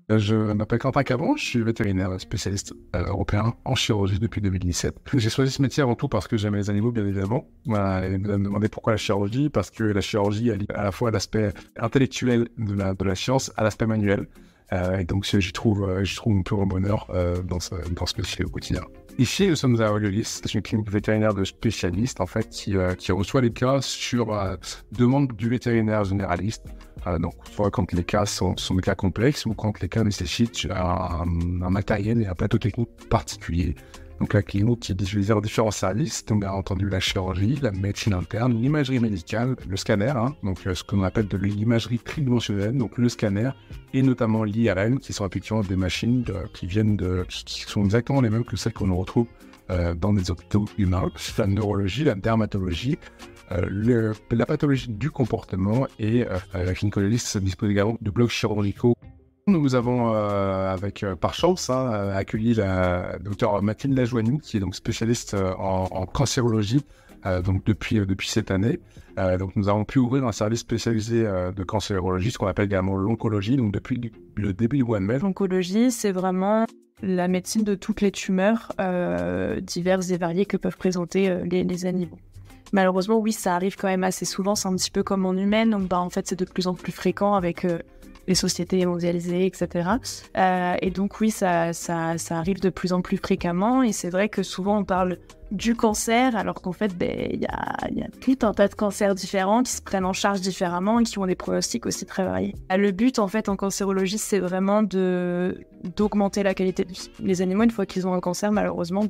Je m'appelle Quentin Cabon, je suis vétérinaire spécialiste européen en chirurgie depuis 2017. J'ai choisi ce métier avant tout parce que j'aime les animaux, bien évidemment. Voilà, et vous allez me demander pourquoi la chirurgie, parce que la chirurgie allie à la fois l'aspect intellectuel de la science à l'aspect manuel. Et donc j'y trouve mon plus grand bonheur dans ce métier au quotidien. Ici, nous sommes à Oliolis, c'est une clinique vétérinaire de spécialistes en fait qui reçoit les cas sur demande du vétérinaire généraliste. Donc, soit quand les cas sont des cas complexes ou quand les cas nécessitent un matériel et un plateau technique particulier. Donc, la clinique qui est divisée en différents services, donc bien entendu la chirurgie, la médecine interne, l'imagerie médicale, le scanner, donc ce qu'on appelle de l'imagerie tridimensionnelle, donc le scanner et notamment l'IRM, qui sont effectivement des machines qui sont exactement les mêmes que celles qu'on retrouve dans des hôpitaux humains, la neurologie, la dermatologie, la pathologie du comportement et la gynécologiste dispose également de blocs chirurgicaux. Nous avons, par chance, accueilli la docteure Mathilde Lajoigny, qui est donc spécialiste en cancérologie donc depuis cette année. Donc nous avons pu ouvrir un service spécialisé de cancérologie, ce qu'on appelle également l'oncologie, donc depuis le début du mois de mai. L'oncologie, c'est vraiment la médecine de toutes les tumeurs diverses et variées que peuvent présenter les animaux. Malheureusement, oui, ça arrive quand même assez souvent, c'est un petit peu comme en humaine, donc en fait c'est de plus en plus fréquent avec les sociétés mondialisées, etc. Et donc oui, ça arrive de plus en plus fréquemment, et c'est vrai que souvent on parle du cancer, alors qu'en fait, il y a tout un tas de cancers différents qui se prennent en charge différemment et qui ont des pronostics aussi très variés. Le but, en fait, en cancérologie, c'est vraiment d'augmenter la qualité de vie. Les animaux, une fois qu'ils ont un cancer, malheureusement,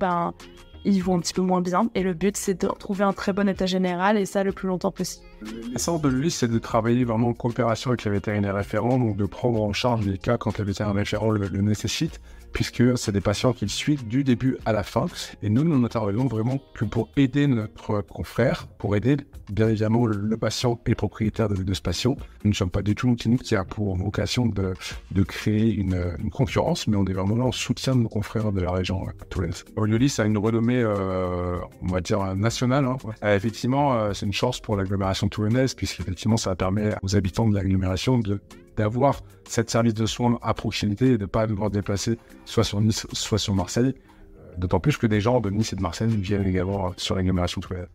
ils vont un petit peu moins bien, et le but, c'est de retrouver un très bon état général, et ça le plus longtemps possible. L'essence de l'ULIS, c'est de travailler vraiment en coopération avec les vétérinaires référents, donc de prendre en charge les cas quand les vétérinaires référents le nécessitent, puisque c'est des patients qu'ils suivent du début à la fin. Et nous n'intervenons vraiment que pour aider notre confrère, pour aider bien évidemment le patient et le propriétaire de ce patient. Nous ne sommes pas du tout une clinique qui a pour vocation de créer une concurrence, mais on est vraiment là en soutien de nos confrères de la région tournaise. Oliolis a une renommée, on va dire, nationale. Effectivement, c'est une chance pour l'agglomération tournaise, puisqu'effectivement, ça permet aux habitants de l'agglomération d'avoir cette service de soins à proximité et de ne pas devoir déplacer soit sur Nice, soit sur Marseille. D'autant plus que des gens de Nice et de Marseille viennent également sur l'agglomération tournaise.